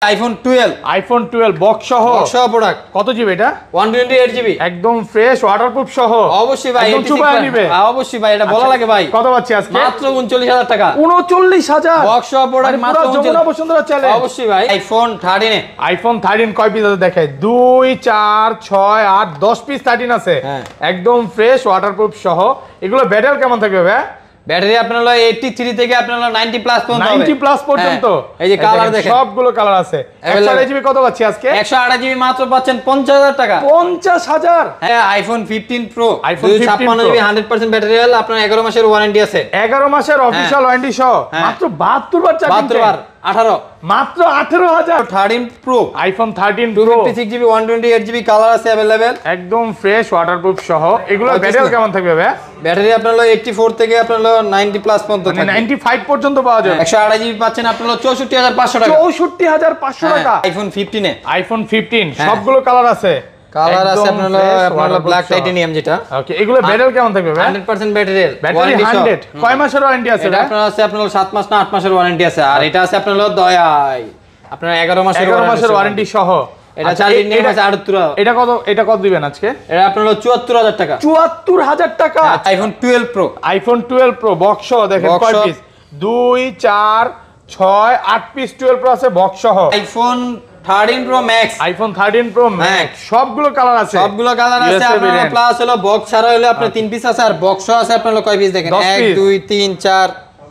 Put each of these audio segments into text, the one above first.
IPhone 12 box সহ product. কত GB এটা? 128 জিবি, একদম ফ্রেশ ওয়াটারপ্রুফ সহ। অবশ্যই ভাই, একদম চুপায় নিবে। অবশ্যই ভাই, এটা বলা লাগে ভাই। কত পাচ্ছি আজকে? মাত্র 39000 টাকা। 39000 বক্স সহ প্রোডাক্ট মাত্র 39,000। অবশ্যই ভাই। আইফোন 13 আইফোন 13 কয় পিস আছে দেখাই? 2 4 6 8 10 পিস 13 আছে। একদম ফ্রেশ ওয়াটারপ্রুফ সহ। এগুলো ব্যাটারি কেমন থাকবে ভাই? ব্যাটারি আপনার হলো 83 থেকে আপনার হলো 90 প্লাস পর্যন্ত হবে। 90 প্লাস পর্যন্ত। এই যে কালার দেখেন, সবগুলো কালার আছে। 128 জিবি কত পাচ্ছি আজকে? 128 জিবি মাত্র পাচ্ছেন 50000 টাকা। 50000। হ্যাঁ, iPhone 15 pro, iPhone 256 GB 100% battery health, আপনার 11 মাসের ওয়ারেন্টি আছে। 11 মাসের অফিশিয়াল ওয়ারেন্টি সহ। মাত্র 72 বার চার্জিং। 72 বার 18, মাত্র 18000। 13 pro, iPhone 13 pro 256 GB 128 GB colour আছে अवेलेबल, একদম ফ্রেশ ওয়াটারপ্রুফ সহ। এগুলো ব্যাটারি কেমন থাকবে ভাই? ব্যাটারি আপনার হলো 84 থেকে আপনার হলো 90 প্লাস পর্যন্ত থাকে, 95 পর্যন্ত পাওয়া যায়। 128 জিবি পাচ্ছেন আপনার হলো 64500 টাকা। 64500 টাকা। আইফোন 15 আইফোন 15 সবগুলো কালার আছে। কালার আছে আপনার হলো ব্ল্যাক টাইটেনিয়াম যেটা। ওকে, এগুলো ব্যাটারি কেমন থাকবে ভাই? 100% ব্যাটারি ব্যাটারি 100। কয় মাসের ওয়ারেন্টি আছে? এটা আপনার আছে আপনার 7 মাস না 8 মাসের ওয়ারেন্টি আছে। আর এটা আছে আপনার হলো আপনার 11 মাসের ওয়ারেন্টি সহ। এটা চার্জিং নিয়ে আছে 78। এটা কত দিবেন আজকে? এটা আপনার হলো 74000 টাকা। 74000 টাকা। IPhone 12 pro, iPhone 12 pro box সহ। দেখেন কয় পিস? 2 4 6 8 পিস 12 প্রো আছে বক্স সহ। IPhone 13 pro max, iPhone 13 pro max সবগুলো কালার আছে। সবগুলো কালার আছে আপনার। প্লাস হলো বক্স ছাড়া হলো আপনার 3 পিস আছে, আর বক্স আছে আপনার হলো কয় পিস দেখেন? 1 2 3 4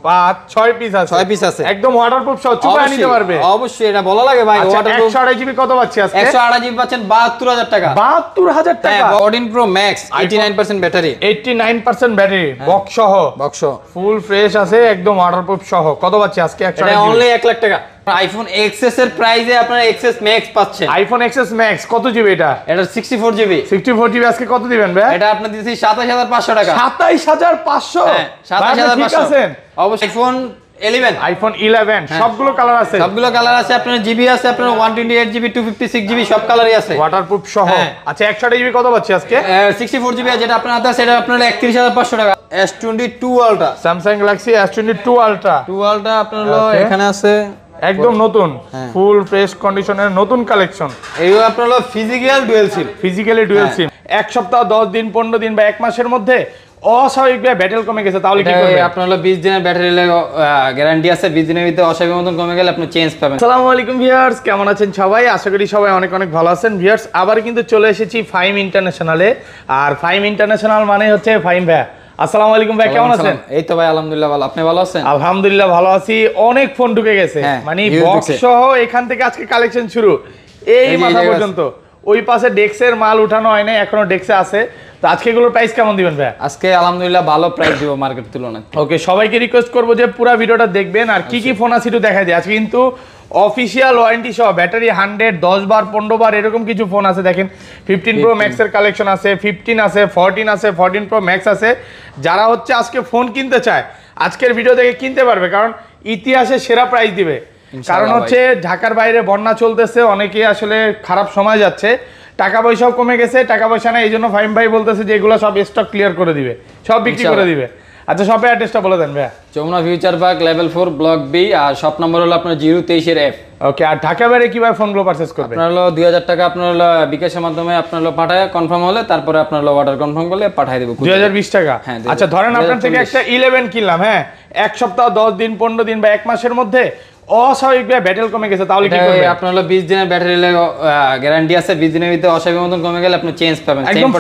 5 6 পিস আছে। 6 পিস আছে। একদম ওয়াটারপ্রুফ সহ, চুপায় নিতে পারবে। অবশ্যই, এটা বলা লাগে ভাই। ওয়াটারপ্রুফ 128 জিবি কত পাচ্ছি আজকে? 128 জিবি পাচ্ছেন 72000 টাকা। 72000 টাকা। 14 pro max 89% battery, 89% battery box সহ। বক্স ফুল ফ্রেশ আছে, একদম ওয়াটারপ্রুফ সহ। কত পাচ্ছি আজকে? 128 এটা অনলি 1 লাখ টাকা। আইফোন এক্সএস এর প্রাইসে আপনারা এক্সএস ম্যাক্স পাচ্ছেন। আইফোন এক্সএস ম্যাক্স কত জিবি এটা? এটা 64 জিবি। 64 জিবি আজকে কত দিবেন ভাই? এটা আপনি দিতেছি 27500 টাকা। 27500? হ্যাঁ, 27500। ঠিক আছেন। অবশ্যই আইফোন 11, আইফোন 11 সবগুলো কালার আছে। সবগুলো কালার আছে আপনার। জিবি আছে আপনার 128 জিবি 256 জিবি সব কালারই আছে, ওয়াটারপ্রুফ সহ। আচ্ছা 128 জিবি কত পাচ্ছি আজকে? 64 জিবি যেটা আপনার আছে সেটা আপনার 31500 টাকা। S22 ultra, Samsung Galaxy S22 ultra. 2 ultra আপনার হলো এখানে আছে একদম নতুন ফুল ফ্রেশ কন্ডিশনের নতুন কালেকশন। এইগুলো আপনার হলো physical dual SIM. Physically dual SIM. এক সপ্তাহ 10 দিন 15 দিন বা 1 মাসের মধ্যে অস্বাভাবিকভাবে ব্যাটারি কমে গেছে, তাহলে কি করবে? আপনার হলো 20 দিনের ব্যাটারি গ্যারান্টি আছে। 20 দিনের ভিতরে অস্বাভাবিক মতন কমে গেলে আপনি চেঞ্জ পাবেন। আসসালামু আলাইকুম ভিউয়ার্স, কেমন আছেন সবাই? আশা করি সবাই অনেক অনেক ভালো আছেন। ভিউয়ার্স, আবার কিন্তু চলে এসেছি ফাইম ইন্টারন্যাশনালে। আর ফাইম ইন্টারন্যাশনাল মানে হচ্ছে ফাইম ভাই। আসসালামু আলাইকুম ভাই, কেমন আছেন? এই তো ভাই আলহামদুলিল্লাহ ভালো, আপনি ভালো আছেন? আলহামদুলিল্লাহ ভালো আছি। অনেক ফোন ঢুকে গেছে, মানে বক্স সহ এখান থেকে আজকে কালেকশন শুরু এই মাথা পর্যন্ত। ওই পাশে ডেক্সের মাল উঠানো হয় না, এখনো ডেক্সে আছে। তো আজকে এগুলোর প্রাইস কেমন দিবেন ভাই? আজকে আলহামদুলিল্লাহ ভালো প্রাইস দিব মার্কেট তুলনায়। ওকে, সবাইকে রিকোয়েস্ট করবো যে পুরো ভিডিওটা দেখবেন আর কি কি ফোন আছে একটু দেখাই দিই। আজকে কিন্তু অফিশিয়াল ওয়ারেন্টি সহ ব্যাটারি 100 10 বার 15 বার এরকম কিছু ফোন আছে। দেখেন 15 প্রো ম্যাক্স এর কালেকশন আছে, 15 আছে, 14 আছে, 14 প্রো ম্যাক্স আছে। যারা হচ্ছে আজকে ফোন কিনতে চায় আজকের ভিডিও দেখে কিনতে পারবে, কারণ ইতিহাসে সেরা প্রাইস দিবে। কারণ হচ্ছে ঢাকার বাইরে বন্যা চলতেছে, অনেকেই আসলে খারাপ সময় যাচ্ছে, টাকা পয়সাও কমে গেছে, টাকা পয়সা না, এই জন্য ফাইম ভাই বলতেছে যে এগুলো সব স্টক ক্লিয়ার করে দিবে, সব বিক্রি করে দিবে। আচ্ছা শপের অ্যাড্রেসটা বলে দেন ভাই। Jamuna future park level 4 block B, আর শপ নম্বর হলো আপনার 023 এর F। ওকে, আর ঢাকা বাইরে কিভাবে ফোনগুলো পারচেজ করবে? আপনার হলো 2000 টাকা আপনার হলো বিকাশের মাধ্যমে আপনার হলো পাঠায় কনফার্ম হলে, তারপরে আপনার হলো অর্ডার কনফার্ম করলে পাঠিয়ে দেব 2020 টাকা। আচ্ছা ধরেন আপনার থেকে একটা 11 কিনলাম, হ্যাঁ, এক সপ্তাহ 10 দিন 15 দিন বা 1 মাসের মধ্যে অস্বাভাবিকভাবে ব্যাটারি কমে গেছে, তাহলে কি করবে? আপনার হলো 20 দিনের ব্যাটারি গ্যারান্টি আছে। 20 দিনের ভিতরে অস্বাভাবিক মতন কমে গেলে আপনি চেঞ্জ পাবেন। একদম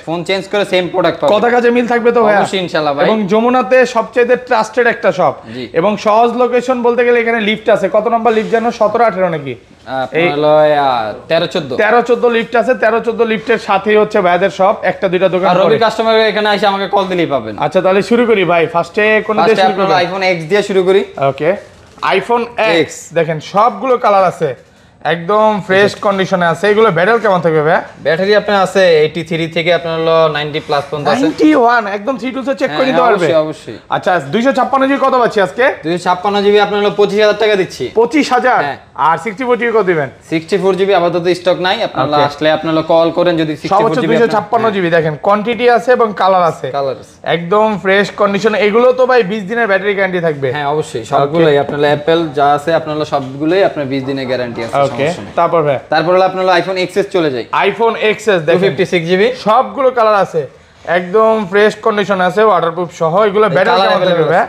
ফোন চেঞ্জ করে সেম প্রোডাক্ট পাবেন। কথা কাজে মিল থাকবে তো ভাই? অবশ্যই ইনশাআল্লাহ ভাই। এবং যমুনাতে সবচেয়ে ট্রাস্টেড একটা শপ, এবং সহজ লোকেশন বলতে গেলে এখানে লিফট আছে। কত নাম্বার লিফট জানো? 17 18 নাকি? আপনার হলো 13 14 লিফট আছে। 13 14 লিফটের সাথেই হচ্ছে ভাইদের শপ, একটা দুইটা দোকান। আর রবি কাস্টমার এখানে এসে আমাকে কল দিলেই পাবেন। আচ্ছা তাহলে শুরু করি ভাই। ফার্স্টে কোন দিয়ে শুরু করব? আইফোন X দিয়ে শুরু করি। ওকে, আইফোন X দেখেন সবগুলো কালার আছে, একদম ফ্রেশ কন্ডিশনে আছে। এগুলো ব্যাটারি কেমন থাকবে ভাই? ব্যাটারি আপনার আছে 83 থেকে আপনার হলো 90 প্লাস পর্যন্ত আছে। 91 একদম 3 টুলসে চেক করে নিতে পারবে। অবশ্যই। আচ্ছা 256 জিবি কত পাচ্ছি আজকে? 256 জিবি আপনার হলো 25000 টাকা দিচ্ছি। 25000? আর 64 জিবি কত দিবেন? 64 জিবি আপাতত স্টক নাই, আপনারা আসলে আপনারা কল করেন যদি 64 জিবি 256 জিবি দেখেন কোয়ান্টিটি আছে এবং কালার আছে, একদম ফ্রেশ কন্ডিশন। এগুলো তো ভাই 20 দিনের ব্যাটারি গ্যারান্টি থাকবে। হ্যাঁ অবশ্যই সবগুলোই আপনারা অ্যাপল যা আছে আপনারা সবগুলোই আপনার 20 দিনের গ্যারান্টি আছে। ওকে তারপর ভাই তারপর হলো আপনারা আইফোন এক্সএস চলে যায়। আইফোন এক্সএস দেখেন 256 জিবি সবগুলো কালার আছে, একদম ফ্রেশ কন্ডিশন আছে, ওয়াটারপ্রুফ সহ। এগুলো ব্যাটারি কেমন থাকবে ভাই?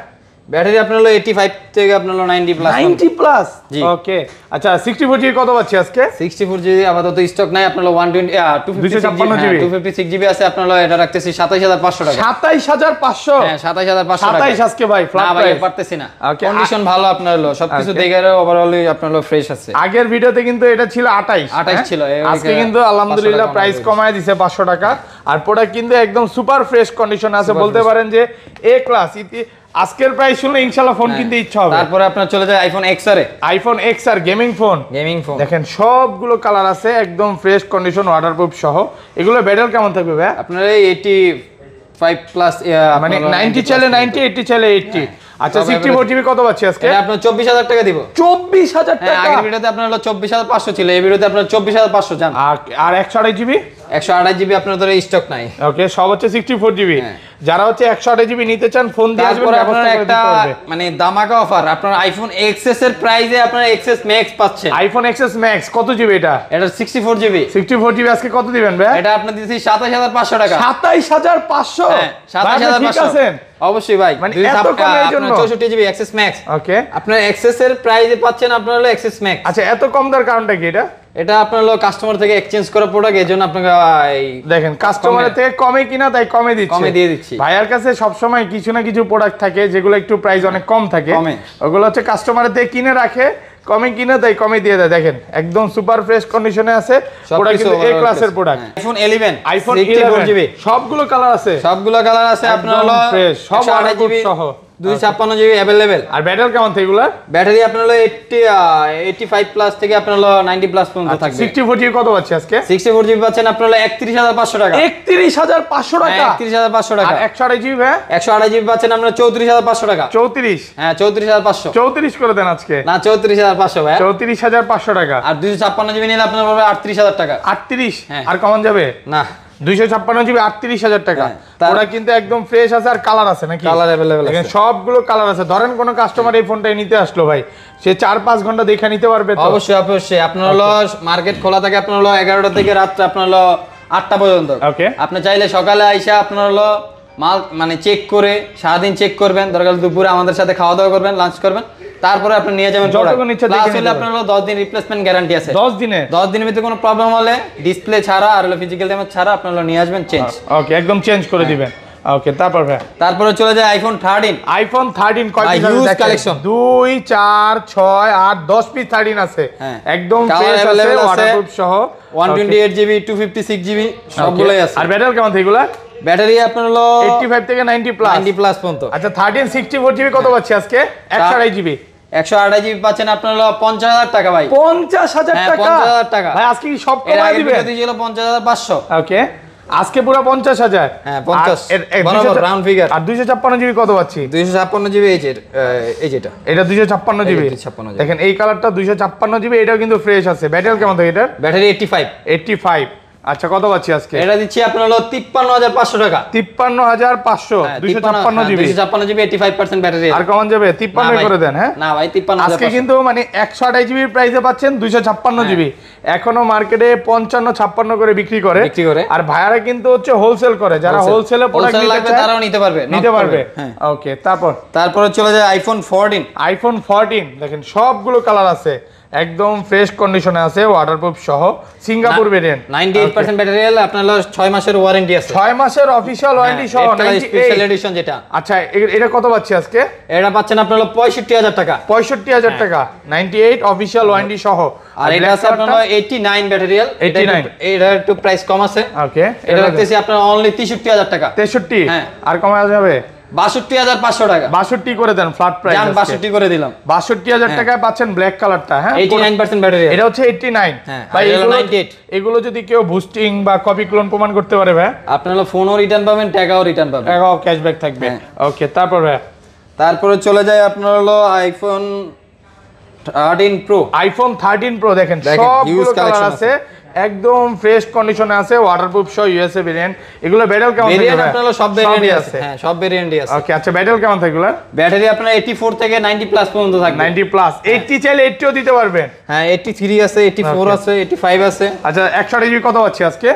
ব্যাটারি আপনার হলো 85 থেকে আপনার হলো 90 প্লাস। 90 প্লাস ওকে। আচ্ছা 64 জিবি কত পাচ্ছি আজকে? 64 জিবি আপাতত স্টক নাই, আপনার হলো 256 জিবি আছে, আপনার হলো এটা রাখতেছি 27500 টাকা। 27500? হ্যাঁ 27500 টাকা। 27 আজকে ভাই ফ্ল্যাট না ভাই প্রাইস পারতেছি না, কন্ডিশন ভালো আপনার হলো সবকিছু দেখে ওভারঅল আপনার হলো ফ্রেশ আছে। আগের ভিডিওতে কিন্তু এটা ছিল 28 ছিল, আজকে কিন্তু আলহামদুলিল্লাহ প্রাইস কমায় দিয়েছে 500 টাকা। আর প্রোডাক্ট কিন্তু একদম সুপার ফ্রেশ কন্ডিশন আছে, বলতে পারেন যে এ ক্লাস। আজকের প্রাইস শুনলে ইনশাআল্লাহ ফোন কিনতে ইচ্ছা হবে। তারপরে আপনার চলে যায় আইফোন এক্সআর এ। আইফোন এক্সআর গেমিং ফোন দেখেন সবগুলো কালার আছে, একদম ফ্রেশ কন্ডিশন, ওয়াটারপ্রুফ সহ। এগুলো ব্যাটারি কেমন থাকবে ভাই? আপনার 85 প্লাস, মানে 90 চাইলে 90, 80 চাইলে 80। আচ্ছা 64 জিবি কত পাচ্ছি আজকে? এটা আপনার 24000 টাকা দিব। 24000 টাকা? আগের ভিডিওতে আপনার হলো 24500 ছিল, এই ভিডিওতে আপনার 24500 জান। আর 128 জিবি? 128 জিবি আপনার ধরে স্টক নাই। ওকে সব হচ্ছে 64 জিবি। যারা হচ্ছে 128 জিবি নিতে চান ফোন দিয়ে আসবেন, ব্যবস্থা করে দিতে হবে। মানে দামাকা অফার, আপনার আইফোন এক্সএস এর প্রাইসে আপনার এক্সএস ম্যাক্স পাচ্ছেন। আইফোন এক্সএস ম্যাক্স কত জিবি এটা? এটা 64 জিবি। 64 জিবি আজকে কত দিবেন ভাই? এটা আপনার দিছি 27500 টাকা। 27500? হ্যাঁ 27500 আছেন অবশ্যই ভাই। মানে এত কম এর জন্য 64 জিবি এক্সএস ম্যাক্স। ওকে আপনার এক্সএস এর প্রাইসে পাচ্ছেন আপনার হলো এক্সএস ম্যাক্স। আচ্ছা এত কম দেওয়ার কারণটা কি? এটা আপনার হলো কাস্টমার থেকে এক্সচেঞ্জ করা প্রোডাক্ট, এজন্য আপনাকে দেখেন কাস্টমারের থেকে কমে কিনা তাই কমে দিয়ে দিচ্ছি। ভাইয়ার কাছে সব সময় কিছু না কিছু প্রোডাক্ট থাকে যেগুলো একটু প্রাইস অনেক কম থাকে, ওগুলো হচ্ছে কাস্টমারের থেকে কিনে রাখে, কমে কিনে তাই কমে দিয়ে দেয়। দেখেন একদম সুপার ফ্রেশ কন্ডিশনে আছে, প্রোডাক্ট কিন্তু এ ক্লাসের প্রোডাক্ট। আইফোন 11 আইফোন 11 জিবি সবগুলো কালার আছে, আপনার হলো ফ্রেশ সব 128 জিবি সহ 256 জিবি अवेलेबल। আর ব্যাটারি কেমন থাকে এগুলা? ব্যাটারি আপনার হলো 85 প্লাস থেকে আপনার হলো 90 প্লাস পর্যন্ত থাকবে। 64 জিবি কত পাচ্ছি আজকে? 64 জিবি পাচ্ছেন আপনার হলো 31500 টাকা। 31500 টাকা? 31500 টাকা। আর 128 জিবি ভাই? 128 জিবি পাচ্ছেন আপনারা 34500 টাকা। 34? হ্যাঁ 34500। 34 করে দেন আজকে। না 34500 ভাই। 34500 টাকা। আর 256 জিবি নিলে আপনার পড়বে 38000 টাকা। 38? আর কমন যাবে না? 256 জিবি 38000 টাকা। ওরা কিন্তু একদম ফ্রেশ আছে আর কালার আছে নাকি? কালার अवेलेबल আছে, সবগুলো কালার আছে। ধরেন কোন কাস্টমার এই ফোনটা নিতে আসলো ভাই, সে 4-5 ঘন্টা দেখে নিতে পারবে তো? অবশ্যই আপনার হলো মার্কেট খোলা থাকে আপনার হলো 11টা থেকে রাত আপনার হলো 8টা পর্যন্ত। ওকে আপনি চাইলে সকালে আইসা আপনার হলো মাল মানে চেক করে সারাদিন চেক করবেন, দরকার দুপুরে আমাদের সাথে খাওয়া দাওয়া করবেন, লাঞ্চ করবেন, তারপরে আপনি নিয়ে যাবেন। যতক্ষণ ইচ্ছা দেখে নিতে আপনার হলো 10 দিন রিপ্লেসমেন্ট গ্যারান্টি আছে। 10 দিনের ভিতরে কোনো প্রবলেম হলে ডিসপ্লে ছাড়া আর হলো ফিজিক্যাল ড্যামেজ ছাড়া আপনি হলো নিয়ে আসবেন, চেঞ্জ। ওকে একদম চেঞ্জ করে দিবেন। ওকে তারপর ভাই তারপরে চলে যায় আইফোন 13। আইফোন 13 কয় পিস আছে দেখেন? কালেকশন 2 4 6 8 10 পিস 13 আছে, একদম ফ্রেশ আছে, ওয়াটারপ্রুফ সহ। 128 জিবি 256 জিবি সবগুলাই আছে। আর ব্যাটারি কেমন থাকে এগুলা? ব্যাটারি আপনার হলো 85 থেকে 90 প্লাস পর্যন্ত। আচ্ছা 13 64 জিবি কত পাচ্ছি আজকে? 128 জিবি 128 জিবি পাচ্ছেন আপনার হলো 50000 টাকা ভাই। 50000 টাকা? 50000 টাকা ভাই আজকে কি সব কমায় দিবেন? এর আগে ছিল 50500। ওকে আজকে পুরো 50000। হ্যাঁ 50 বরাবর রাউন্ড ফিগার। আর 256 জিবি কত পাচ্ছি? 256 জিবি এই যেটা এটা 256 জিবি। দেখেন এই কালারটা 256 জিবি, এটাও কিন্তু ফ্রেশ আছে। ব্যাটারি কেমন থাকে এটার? ব্যাটারি 85। আচ্ছা কত পাচ্ছি আজকে? এটা দিচ্ছি আপনার হলো 53500 টাকা। 53500 256 জিবি 85% ব্যাটারি। আর কমন যাবে? 53 করে দেন। হ্যাঁ না ভাই 53000 আজকে কিন্তু মানে 128 জিবির প্রাইসে পাচ্ছেন 256 জিবি। এখনো মার্কেটে 55 56 করে বিক্রি করে। আর ভাইয়ারা কিন্তু হচ্ছে হোলসেল করে, যারা হোলসেলে প্রোডাক্ট নিতে চায় তারাও নিতে পারবে। ওকে তারপরে চলে যায় আইফোন 14। আইফোন 14 দেখেন সবগুলো কালার আছে, একদম ফ্রেশ কন্ডিশনে আছে, ওয়াটারপ্রুফ সহ, সিঙ্গাপুর ভেরিয়েন্ট। 98% ব্যাটারি আপনার 6 মাসের ওয়ারেন্টি আছে। 6 মাসের অফিশিয়াল ওয়ারেন্টি সহ, স্পেশাল এডিশন যেটা। আচ্ছা এটা কত পাচ্ছি আজকে? এটা পাচ্ছেন আপনার 65000 টাকা। 65000 টাকা 98 অফিশিয়াল ওয়ারেন্টি সহ। আর এটা আছে আপনার 89 ব্যাটারি। 89 এটা একটু প্রাইস কম আছে। ওকে এটা রাখতেছি আপনার অনলি 63000 টাকা। 63? হ্যাঁ আর কমা যাবে? 62500 টাকা। 62 করে দেন, ফ্ল্যাট প্রাইস। 62 করে দিলাম। 62000 টাকায় পাচ্ছেন ব্ল্যাক কালারটা। হ্যাঁ 89% ব্যাটারি। এটা হচ্ছে 89। ভাই এগুলো যদি কেউ বুস্টিং বা কপি ক্লোন প্রমাণ করতে পারে ভাই, আপনারা ফোনও রিটার্ন পাবেন, টাকাও রিটার্ন পাবেন, টাকাও ক্যাশব্যাক থাকবে। ওকে তারপর ভাই তারপরে চলে যায় আপনার হলো আইফোন 13 প্রো। আইফোন 13 প্রো দেখেন দেখেন, সবগুলো huge কালার collection আছে, একদম ফ্রেশ কন্ডিশনে আছে, ওয়াটারপ্রুফ সহ ইউএসএ ভেরিয়েন্ট। এগুলো ব্যাটারি কেমন ভেরিয়েন্ট থাকবে? আপনার সব ভেরিয়েন্টই সবই আছে, হ্যাঁ সব ভেরিয়েন্টই আছে। ওকে, আচ্ছা ব্যাটারি কেমন থাকবে এগুলো? ব্যাটারি আপনার 84 থেকে 90 প্লাস পর্যন্ত থাকবে। 90 প্লাস, 80 চাইলে 80ও দিতে পারবেন। হ্যাঁ 83 আছে, 84 আছে, 85 আছে। আচ্ছা 128 জিবি কত পাচ্ছি আজকে?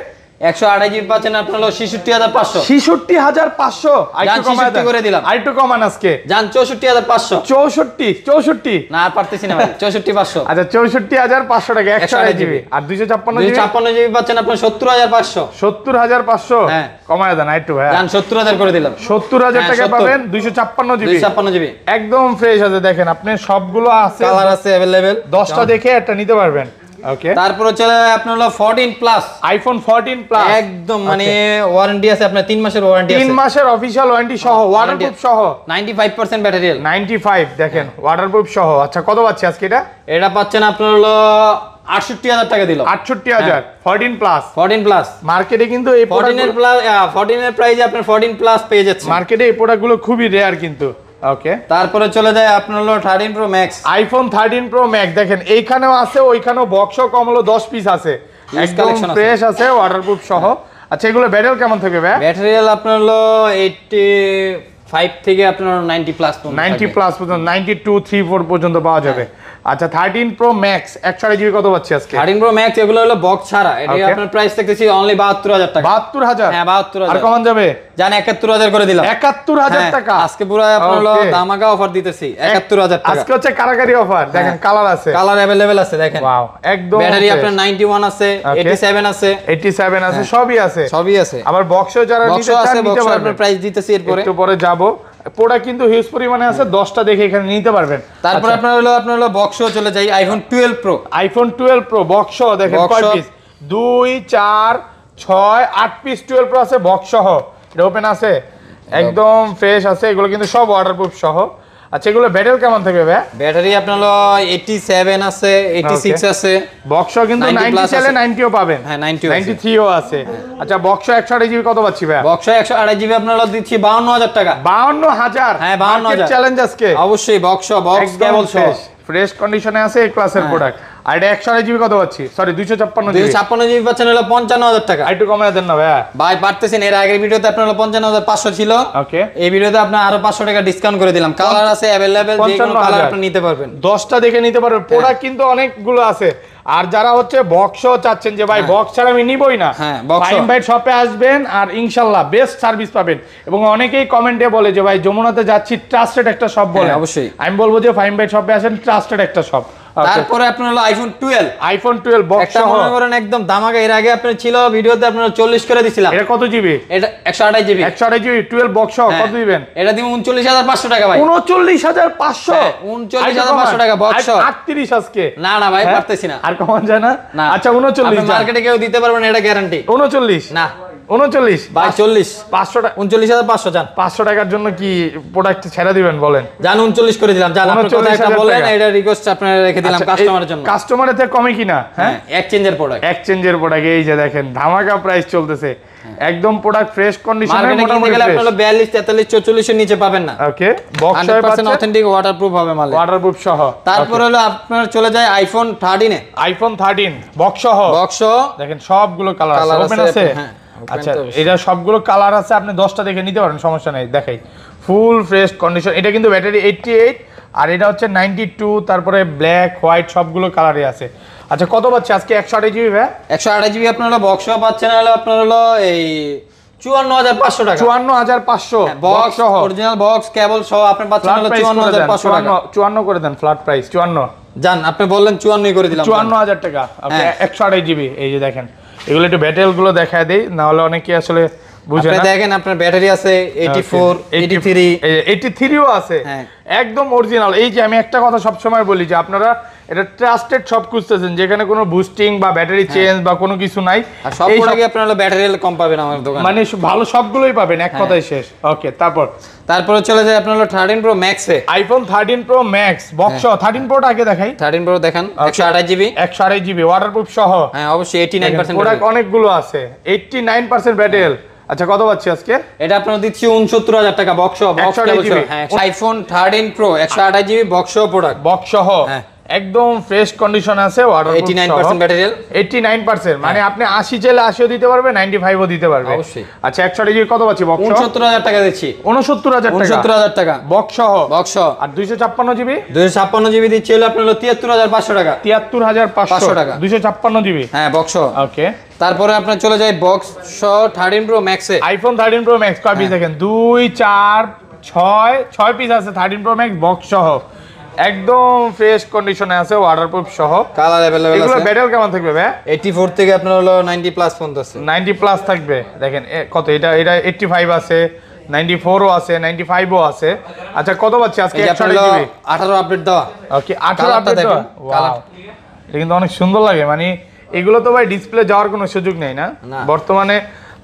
128 জিবি পাচ্ছেন আপনার হলো 66500। 66500 আরেকটু কমায় দেন, করে দিলাম, আরেকটু কমান আজকে জান 64500। 64 না আর পারতেছি না ভাই, 64500। আচ্ছা 64500 টাকা 128 জিবি। আর 256 জিবি? 256 জিবি পাচ্ছেন আপনার 70500। 70500 হ্যাঁ কমায় দেন আরেকটু ভাই। জান 70000 করে দিলাম। 70000 হ্যাঁ, টাকা 70 পাবেন 256 জিবি। 256 জিবি একদম ফ্রেশ আছে, দেখেন আপনি সবগুলো আছে, কালার আছে अवेलेबल। 10টা দেখে একটা নিতে পারবেন। ওকে, তারপরে চলে আপনার হলো 14 প্লাস, আইফোন 14 প্লাস একদম মানে ওয়ারেন্টি আছে আপনার 3 মাসের ওয়ারেন্টি আছে। 3 মাসের অফিশিয়াল ওয়ারেন্টি সহ, ওয়াটারপ্রুফ সহ, 95% ব্যাটারি। 95 দেখেন ওয়াটারপ্রুফ সহ। আচ্ছা কত পাচ্ছি আজকে এটা? এটা পাচ্ছেন আপনার হলো 68000 টাকা দিলাম। 68000 14 প্লাস। 14 প্লাস মার্কেটে কিন্তু এই 14 এর প্লাস 14 এর প্রাইসে আপনার 14 প্লাস পেয়ে যাচ্ছে। মার্কেটে এই প্রোডাক্টগুলো খুবই রেয়ার কিন্তু। ওকে, তারপরে চলে যায় আপনার হলো 13 pro max. IPhone 13 pro max দেখেন এইখানেও আছে, ওইখানেও বক্স কম হলো 10 পিস আছে, একদম collection আছে। ফ্রেশ আছে, ওয়াটারপ্রুফ সহ। আচ্ছা এগুলো ব্যাটারি কেমন থাকবে ভাই? ব্যাটারিয়াল আপনার হলো 85 থেকে আপনার 90 প্লাস 90 প্লাস পর্যন্ত, 92 34 পর্যন্ত পাওয়া যাবে। আচ্ছা 13 প্রো ম্যাক্স 128 জিবি কত পাচ্ছি আজকে? 13 প্রো ম্যাক্স এগুলো হলো বক্স ছাড়া, এটা Okay. আপনার প্রাইস দেখতেছি অনলি 72000 টাকা। 72000? হ্যাঁ 72000। আর কমান যাবে? জান 71000 করে দিলাম। 71000 হ্যাঁ, টাকা আজকে পুরো আপনার হলো Okay. দামাকা অফার দিতেছি 71000 টাকা। আজকে হচ্ছে কারাকারি অফার, দেখেন কালার আছে, কালার अवेलेबल আছে দেখেন। ওয়াও একদম ব্যাটারি fresh। আপনার 91 আছে, Okay. 87 আছে, 87 আছে, সবই আছে, সবই আছে। আবার বক্সও যারা বক্স নিতে চান আছে, নিতে বক্স পারবেন। আপনার প্রাইস দিতেছি এরপরে। একটু পরে যাব, প্রোডাক্ট কিন্তু হিউজ পরিমাণে আছে, 10টা দেখে এখানে নিতে পারবেন। তারপর আপনার হলো বক্সও চলে যাই iPhone 12 pro. IPhone 12 pro box দেখেন Box কয় সহ। পিস? 2 4 6 8 পিস 12 প্রো আছে, বক্স সহ, এটা ওপেন আছে, একদম ফ্রেশ আছে, এগুলো কিন্তু সব ওয়াটারপ্রুফ সহ। আচ্ছা এগুলো ব্যাটারি কেমন থাকবে ভাই? ব্যাটারি আপনার হলো 87 আছে, 86 আছে, বক্স কিন্তু 90 90 plus চাইলে আছে। 90ও পাবেন। হ্যাঁ 90 আছে। 93ও আছে। আচ্ছা বক্স 128 জিবি কত পাচ্ছি ভাই? বক্স 128 জিবি আপনার হলো দিচ্ছি 52000 টাকা। 52000? হ্যাঁ 52000 চ্যালেঞ্জ আজকে অবশ্যই বক্স কেবল সহ ফ্রেশ কন্ডিশনে আছে, এই ক্লাসের প্রোডাক্ট। আর এটা 128 জিবি কত পাচ্ছি? Sorry 256 GB. 256 জিবি পাচ্ছেন হলো 55000 টাকা। একটু কমায় দেন না ভাইয়া। ভাই পারতেছেন, এর আগের ভিডিওতে আপনার হলো 55500 ছিল, ওকে, এই ভিডিওতে আপনার আরো 500 টাকা ডিসকাউন্ট করে দিলাম। কালার আছে अवेलेबल, যে কোনো কালার আপনি নিতে পারবেন। 10টা দেখে নিতে পারবেন, প্রোডাক্ট কিন্তু অনেকগুলো আছে। আর যারা হচ্ছে বক্সও চাচ্ছেন যে ভাই বক্স ছাড়া আমি নিবই না, হ্যাঁ, box ফাইন বাইট শপে আসবেন আর ইনশাআল্লাহ বেস্ট সার্ভিস পাবেন। এবং অনেকেই কমেন্টে বলে যে ভাই যমুনাতে যাচ্ছি, ট্রাস্টেড একটা শপ বলে। অবশ্যই আমি বলবো যে ফাইন বাইট শপে আসেন, ট্রাস্টেড একটা শপ। তারপরে আপনার হলো আইফোন 12। আইফোন 12 বক্স একটা সহ, মনে করেন একদম দামাকা, এর আগে আপনার ছিল ভিডিওতে আপনার 40 করে দিছিলাম। এটা কত জিবি? এটা 128 জিবি। 128 জিবি 12 বক্স সহ কত দিবেন? এটা দিব 39500 টাকা ভাই। 39500? 39500 টাকা বক্স সহ। 38 আজকে। না না ভাই হ্যাঁ? পারতেছি না। আর কমান যায় না? না। আচ্ছা 39 যান। মার্কেটে কেউ দিতে পারবেন এটা গ্যারান্টি। 39? না 39 ভাই 40 500 টাকা। 39500 জান। 500 টাকার জন্য কি প্রোডাক্ট ছেড়ে দিবেন বলেন? জান 39 করে দিলাম। জান আপনি কথা একটা 39,000 বলেন, টাকা। এটা রিকোয়েস্ট আপনারা রেখে দিলাম কাস্টমারের জন্য। কাস্টমারের থেকে কমে কিনা? হ্যাঁ, এক্সচেঞ্জের প্রোডাক্ট। এক্সচেঞ্জের প্রোডাক্ট, এই যে দেখেন ধামাকা প্রাইস চলতেছে, একদম প্রোডাক্ট ফ্রেশ কন্ডিশনে, মার্কেটে কিনতে মোটামুটি গেলে আপনারা 42 43 44 এর নিচে পাবেন না। ওকে, বক্স সহ 100% পাচ্ছেন, অথেন্টিক ওয়াটারপ্রুফ হবে মাল। ওয়াটারপ্রুফ সহ। তারপর হলো আপনার চলে যায় আইফোন 13 এ। আইফোন 13 বক্স সহ, বক্স দেখেন সবগুলো কালার আছে, ওপেন আছে। হ্যাঁ আচ্ছা এটা সবগুলো কালার আছে, আপনি 10টা দেখে নিতে পারেন, সমস্যা নেই। দেখাই ফুল ফ্রেশ কন্ডিশন। এটা কিন্তু ব্যাটারি 88 আর এটা হচ্ছে 92, তারপরে ব্ল্যাক হোয়াইট সবগুলো কালারই আছে। আচ্ছা কত পাচ্ছে আজকে 128 জিবি ভাই? 128 জিবি আপনার হলো বক্স পাচ্ছেন হলো আপনার হলো এই 54500 টাকা। 54500 বক্স সহ অরিজিনাল বক্স কেবল সহ আপনি পাচ্ছেন হলো 54500 টাকা। 54 করে দেন, ফ্ল্যাট প্রাইস 54। জান আপনি বললেন 54 করে দিলাম। 54000 টাকা। ওকে 128 জিবি। এই যে দেখেন এগুলো একটু ব্যাটারি গুলো দেখায় দেই, না হলে অনেকে আসলে বুঝে আপনি না। দেখেন আপনার ব্যাটারি আছে 84 83 83ও আছে, হ্যাঁ। একদম অরিজিনাল। এই যে আমি একটা কথা সবসময় বলি যে আপনারা এটা ট্রাস্টেড শপ খুঁজতেছেন যেখানে কোনো বুস্টিং বা ব্যাটারি চেঞ্জ বা কোনো কিছু নাই, আর সব এই প্রোডাক্টই আপনারা হলো ব্যাটারি কম পাবেন আমার দোকানে। মানে ভালো সবগুলোই পাবেন, এক কথাই শেষ। ওকে তারপরে চলে যায় আপনার হলো 13 প্রো ম্যাক্স এ। আইফোন 13 প্রো ম্যাক্স বক্স 13 প্রোটা আগে দেখাই। 13 প্রো দেখেন 128 জিবি, 128 জিবি ওয়াটারপ্রুফ সহ। হ্যাঁ অবশ্যই 89% প্রোডাক্ট অনেকগুলো আছে, 89% ব্যাটারি। আচ্ছা কত পাচ্ছি আজকে? এটা আপনারা দিচ্ছি 69000 টাকা বক্স 128 জিবি। হ্যাঁ iPhone 13 pro 128 GB box product box সহ। হ্যাঁ একদম ফ্রেশ কন্ডিশন আছে, ওয়াটারপ্রুফ 89% ম্যাটেরিয়াল, 89%, মানে আপনি 80 চাইলে 80ও দিতে পারবে, 95ও দিতে পারবে অবশ্যই। আচ্ছা 100 জিবি কত পাচ্ছি বক্স? 69000 টাকা দিচ্ছি। 69000 টাকা, 69000 টাকা বক্স সহ। বক্স আর 256 জিবি? 256 জিবি দিচ্ছি হলো আপনার 73500 টাকা। 73500 টাকা 256 জিবি। হ্যাঁ বক্স। ওকে, তারপরে আপনার চলে যায় বক্স 13 প্রো ম্যাক্সে। আইফোন 13 প্রো ম্যাক্স কয় পিস দেখেন? 2 4 6 পিস আছে 13 প্রো ম্যাক্স বক্স সহ, একদম ফ্রেশ কন্ডিশনে আছে, ওয়াটারপ্রুফ সহ। কালার अवेलेबल আছে। এগুলো ব্যাটারি কেমন থাকবে ভাই? 84 থেকে আপনার হলো 90 প্লাস পর্যন্ত আছে। 90 প্লাস থাকবে, দেখেন কত এটা 85 আছে, 94ও আছে, 95ও আছে। আচ্ছা কত পাচ্ছি আজকে? 128 জিবি, 18 আপডেট দেওয়া। ওকে 18 আপডেট দাও। ওয়াও, এটা কিন্তু অনেক সুন্দর লাগে। মানে এগুলো তো ভাই ডিসপ্লে যাওয়ার কোনো সুযোগ নেই না বর্তমানে।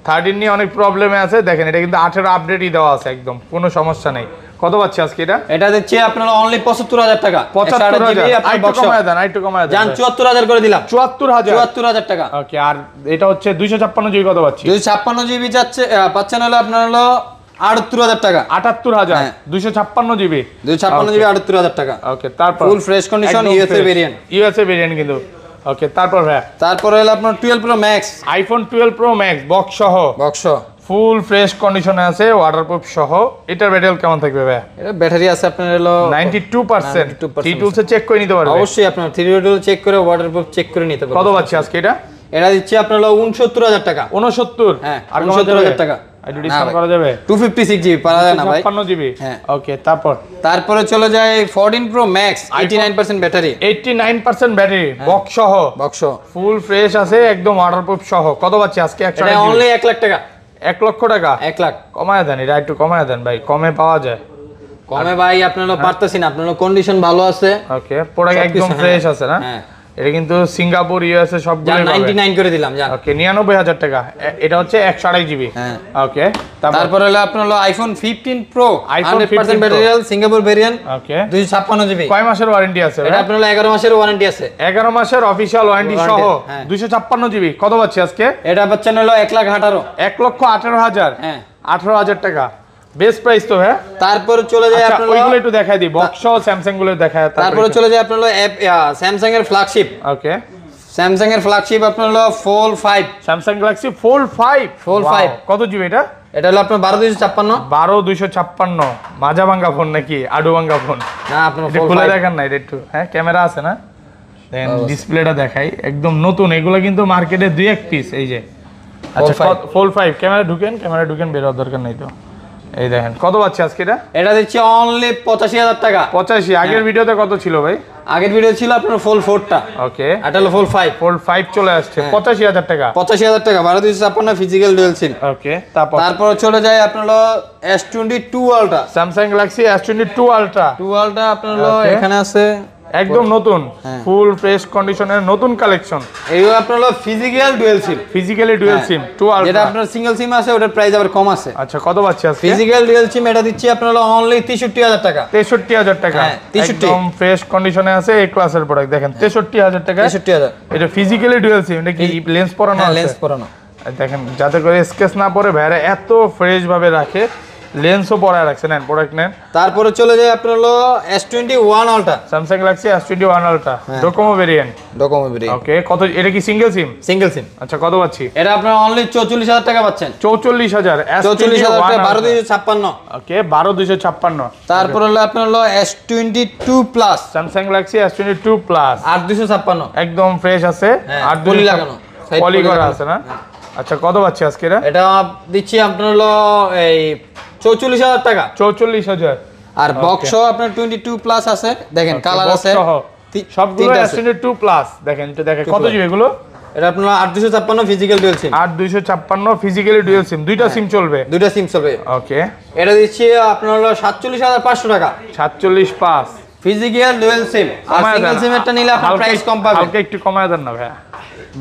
13 নিয়ে অনেক প্রবলেমে আছে, দেখেন এটা কিন্তু 18 আপডেটই দেওয়া আছে, একদম কোনো সমস্যা নেই। কত পাচ্ছি আজকে এটা? এটা দিচ্ছি আপনারা অনলি 75000 টাকা। 75000, আইটু কমায় দেন, আইটু কমায় দেন। জান 74000 করে দিলাম। 74000 টাকা। ওকে, আর এটা হচ্ছে 256 জিবি কত পাচ্ছি? 256 জিবি যাচ্ছে পাচ্ছেন হলো আপনার হলো 78000 টাকা। 78000, 256 জিবি, 256 জিবি 78000 টাকা। ওকে, তারপর full fresh condition USA variant. USA variant কিন্তু। ওকে, তারপর ভাই তারপরে হলো আপনার 12 pro max, iPhone 12 pro max box সহ, বক্স ফুল ফ্রেশ কন্ডিশনে আছে, ওয়াটারপ্রুফ সহ। এটার ব্যাটারি কেমন থাকবে ভাই? এটা ব্যাটারি আছে আপনার হলো 92%। T2 চেক করে নিতে পারবে? অবশ্যই, আপনার 3D চেক করে ওয়াটারপ্রুফ চেক করে নিতে পারবে। কত পাচ্ছি আজকে এটা? এটা দিচ্ছি আপনার হলো 69000 টাকা। 69? হ্যাঁ, আর 69000 টাকা। ডিসকাউন্ট করা যাবে? 256 জিবি পারা যায় না ভাই। 56 জিবি। হ্যাঁ। ওকে, তারপরে চলে যায় 14 pro max, 89% battery, 89% battery box সহ, বক্স ফুল ফ্রেশ আছে, একদম ওয়াটারপ্রুফ সহ। কত পাচ্ছি আজকে? এটা অনলি 1 লাখ টাকা। 1 লক্ষ টাকা? 1 লাখ কমায় দেন, এটা একটু কমায় দেন ভাই, কমে পাওয়া যায়। কমে ভাই আপনারা পারতেছেন, আপনার কন্ডিশন ভালো আছে। ওকে, প্রোডাক্ট একদম ফ্রেশ আছে না? হ্যাঁ, এটা কিন্তু সিঙ্গাপুর ইউএসএ সবগুলো 99 করে দিলাম জান। ওকে, 99000 টাকা। এটা হচ্ছে 128 জিবি। হ্যাঁ, ওকে, তারপর হলো আপনার হলো iPhone 15 pro, iPhone 100% material, Singapore variant. Okay, 256 GB. কয় মাসের ওয়ারেন্টি আছে? এটা আপনার হলো 11 মাসের ওয়ারেন্টি আছে। 11 মাসের অফিশিয়াল ওয়ারেন্টি সহ, 256 জিবি। কত পাচ্ছি আজকে? এটা পাচ্ছেন হলো 1,18,000। 1,18,000? হ্যাঁ, 18,000 টাকা, বেস্ট প্রাইস তো হ্যাঁ। তারপর চলে যায় আপনার ওইগুলো একটু দেখাই দিই, বক্স সহ স্যামসাং গুলো দেখায়। তারপরে চলে যায় আপনার হলো স্যামসাং এর ফ্ল্যাগশিপ। ওকে, স্যামসাং এর ফ্ল্যাগশিপ আপনার হলো Fold 5, Samsung Galaxy Fold 5। Fold 5 কত জিবি এটা? এটা হলো আপনার 12256। 12256, মাজা ভাঙ্গা ফোন নাকি আডু ভাঙ্গা ফোন? না, আপনার এটা খুলে দেখেন না, এটা একটু হ্যাঁ, ক্যামেরা আছে না? দেন ডিসপ্লেটা দেখাই, একদম নতুন। এগুলো কিন্তু মার্কেটে 2-1 পিস। এই যে আচ্ছা, Fold 5 ক্যামেরা ঢুকেন, বের হওয়ার দরকার নাই তো। এই দেখেন কত পাচ্ছি আজকে এটা? এটা দিচ্ছি অনলি 85000 টাকা। 85? আগের ভিডিওতে কত ছিল ভাই? আগের ভিডিও ছিল আপনার Fold 4টা। ওকে, এটা হলো Fold 5। Fold 5 চলে আসছে 85000 টাকা। 85000 টাকা, 12256 ফিজিক্যাল ডুয়াল সিম। ওকে, তারপর চলে যায় আপনার হলো S22 ultra, Samsung Galaxy S22 ultra. 2 ultra আপনার হলো এখানে আছে, একদম নতুন, ফুল ফ্রেশ কন্ডিশনের নতুন কালেকশন। এইগুলো আপনার হলো physical dual SIM, physically dual SIM 2 ultra. যেটা আপনার সিঙ্গেল সিম আছে ওটার প্রাইস আবার কম আছে। আচ্ছা, কত পাচ্ছি আজকে? ফিজিক্যাল ডুয়াল সিম এটা দিচ্ছি আপনার হলো অনলি 63000 টাকা। 63000 টাকা, একদম ফ্রেশ কন্ডিশনে আছে, এই ক্লাসের প্রোডাক্ট। দেখেন 63000 টাকা, 63000। এটা ফিজিক্যালি ডুয়াল সিম। এটা কি লেন্স পরানো আছে? লেন্স পরানো। দেখেন, যাতে করে স্কেচ না পড়ে, ভাইরা এত ফ্রেশ ভাবে রাখে, লেন্সও পরায় রাখছে। নেন প্রোডাক্ট নেন। তারপরে চলে যায় আপনার হলো S21 ultra, Samsung Galaxy S21 ultra Docomo variant. Docomo variant. Okay, কত? এটা কি সিঙ্গেল সিম? সিঙ্গেল সিম। আচ্ছা, কত পাচ্ছি? এটা আপনার অনলি 44000 টাকা পাচ্ছেন। 44000? 44000 টাকা, 12256। ওকে, 12256। তারপর হলো আপনার হলো S22 plus, Samsung Galaxy S22 plus, 8256। একদম ফ্রেশ আছে, 8 পলি লাগানো, পলি করা আছে না? আচ্ছা, কত পাচ্ছি আজকে এটা? এটা দিচ্ছি আপনার হলো এই 44000 টাকা। 44000। আর বক্স আপনার 22 প্লাস আছে, দেখেন কালার আছে সবগুলো S22 প্লাস। দেখেন এটা, দেখেন কত জিবি এগুলো? এটা আপনার 8256 physical dual SIM. 8256 physically dual SIM, দুইটা সিম চলবে? দুইটা সিম চলবে। ওকে, এটা দিচ্ছি আপনার হলো 47500 টাকা। 47.5 ফিজিক্যাল ডুয়াল সিম। আর সিঙ্গেল সিম এটা নিলে আপনার প্রাইস কম পাবেন। হালকা একটু কমায় দেন না ভাই।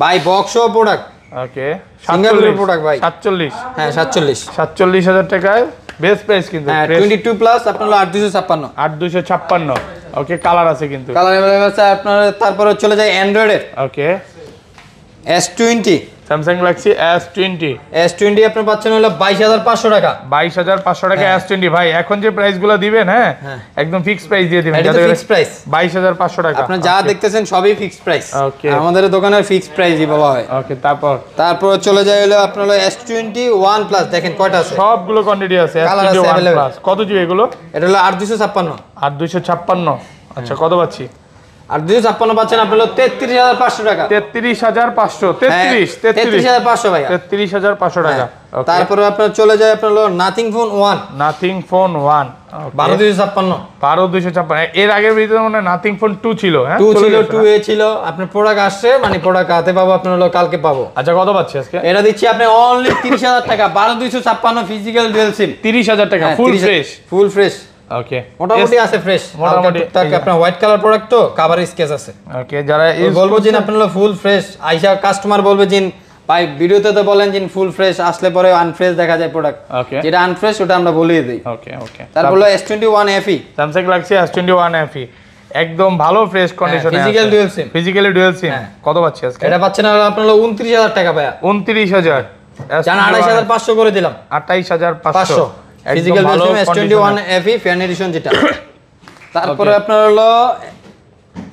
ভাই বক্স প্রোডাক্ট। ওকে, সিঙ্গাপুরের প্রোডাক্ট ভাই। 47? হ্যাঁ, 47,000 টাকায় বেস্ট প্রাইস কিন্তু। হ্যাঁ, 22 প্লাস আপনার হলো 8256। 8256। ওকে, কালার আছে কিন্তু। কালার अवेलेबल আছে আপনার। তারপরে চলে যায় অ্যান্ড্রয়েডের। ওকে, S20 Samsung Galaxy S20 S20 আপনি পাচ্ছেন হলো 22,500 টাকা। 22,500 টাকা S20 ভাই, এখন যে প্রাইসগুলো দিবেন, হ্যাঁ একদম ফিক্সড প্রাইস দিয়ে দিবেন। এটা ফিক্সড প্রাইস 22,500 টাকা। আপনি যা দেখতেছেন সবই ফিক্সড প্রাইস। ওকে, আমাদের দোকানের ফিক্সড প্রাইসই বলা হয়। ওকে, তারপর চলে যায় হলো আপনার হলো S21 প্লাস, দেখেন কয়টা আছে, সবগুলো কোয়ান্টিটি আছে। Color আছে S21 available। প্লাস কত জিবি এগুলো? এটা হলো 8256। 8256। আচ্ছা, কত পাচ্ছি? 8256 পাচ্ছেন আপনার হলো 33,500 টাকা। 33,500। 33,500 ভাই। 33,500 টাকা। ওকে, তারপরে আপনার চলে যায় আপনার হলো নাথিং ফোন 1, নাথিং ফোন 1 12,256। 12,256। এর আগের ভিডিওতে মনে হয় নাথিং ফোন 2 ছিল, হ্যাঁ 2 ছিল, 2A ছিল। আপনার প্রোডাক্ট আসছে, মানে প্রোডাক্ট হাতে পাবো আপনার হলো কালকে পাবো। আচ্ছা, কত পাচ্ছি আজকে? এটা দিচ্ছি আপনি অনলি 30,000 টাকা। 12,256 ফিজিক্যাল ডুয়াল সিম। 30,000 টাকা ফুল ফ্রেশ। ফুল ফ্রেশ ওকে, মোটামুটি আছে ফ্রেশ। মোটামুটি আপনার হোয়াইট কালার প্রোডাক্ট তো কভার স্কেচ আছে। ওকে, যারা বলবো যে আপনার হলো ফুল ফ্রেশ, আইসা কাস্টমার বলবে যে ভাই ভিডিওতে তো বলেন যে ফুল ফ্রেশ, আসলে পরে আনফ্রেশ দেখা যায় প্রোডাক্ট। ওকে, যেটা আনফ্রেশ ওটা আমরা বলিয়ে দিই। ওকে, ওকে। তারপর হলো S21 FE, Samsung Galaxy S21 FE একদম ভালো ফ্রেশ কন্ডিশনে আছে। Physical dual SIM. Physically dual SIM. কত পাচ্ছি আজকে? এটা পাচ্ছেন আপনার হলো 29,000 টাকা ভাইয়া। 29,000। জান 28,500 করে দিলাম। 28,500 physical dual SIM S21 FE fan addition যেটা। তারপরে আপনার হলো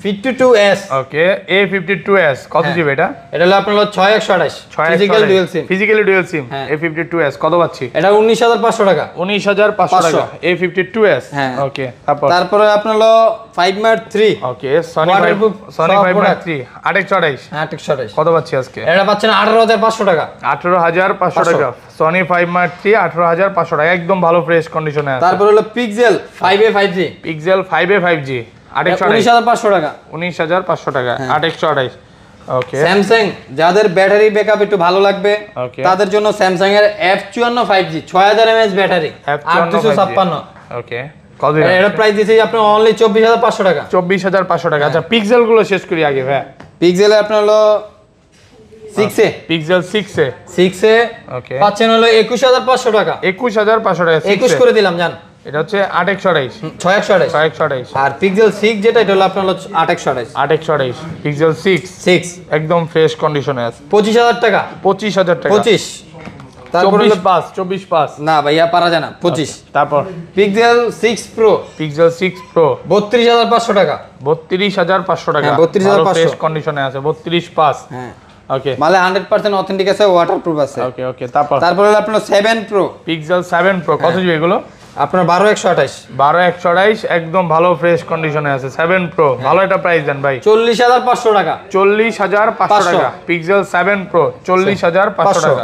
52s। ওকে, A52s কত জিবি এটা? এটা হলো আপনার হলো 6128 physical dual SIM. Physically dual SIM A52s কত পাচ্ছি? এটা 19,500 টাকা। 19,500 টাকা A52s। ওকে, তারপরে আপনার হলো 5 Mark 3। ওকে, Sony 5 Mark 3 828। 828 কত পাচ্ছি আজকে? এটা পাচ্ছেন 18,500 টাকা। 18,500 টাকা Sony 5 Mark 3 18,500 টাকা একদম ভালো ফ্রেশ কন্ডিশনে আছে। তারপর হলো Pixel 5a 5G। Pixel 5a 5G 19,500 টাকা। 19,500 টাকা 828। ওকে, স্যামসাং যাদের ব্যাটারি ব্যাকআপ একটু ভালো লাগবে তাদের জন্য স্যামসাং এর F54 5G 6000 mAh ব্যাটারি 8256। ওকে, কত দিন? এটা প্রাইস দিয়েছি আপনি অনলি 24,500 টাকা। 24,500 টাকা। আচ্ছা, পিক্সেল গুলো শেষ করি আগে ভাই। পিক্সেল আপনার হলো 6a, পিক্সেল 6a ওকে পাচ্ছেন হলো 21,500 টাকা। 21,500 টাকা 21 করে দিলাম জান। এটা হচ্ছে 828 628। আর পিক্সেল 6 যেটা এটা হলো আপনার হলো 828 পিক্সেল 6 একদম ফ্রেশ কন্ডিশনে আছে 25,000 টাকা। 25,000 টাকা 25। তারপর 24 না ভাইয়া পারা যায় না 25। তারপর পিক্সেল 6 প্রো, পিক্সেল 6 প্রো 32,500 টাকা। 32,500 টাকা 32,500 ফ্রেশ কন্ডিশনে আছে 32 হ্যাঁ ওকে মানে 100% অথেন্টিক আছে, ওয়াটারপ্রুফ আছে। ওকে তারপর হলো আপনার 7 প্রো, পিক্সেল 7 প্রো কত জিবি এগুলো? আপনার 12,128 একদম ভালো ফ্রেশ কন্ডিশনে আছে 7 প্রো ভালো একটা প্রাইস দেন ভাই 40,500 টাকা। 40,500 টাকা পিক্সেল 7 প্রো 40,500 টাকা।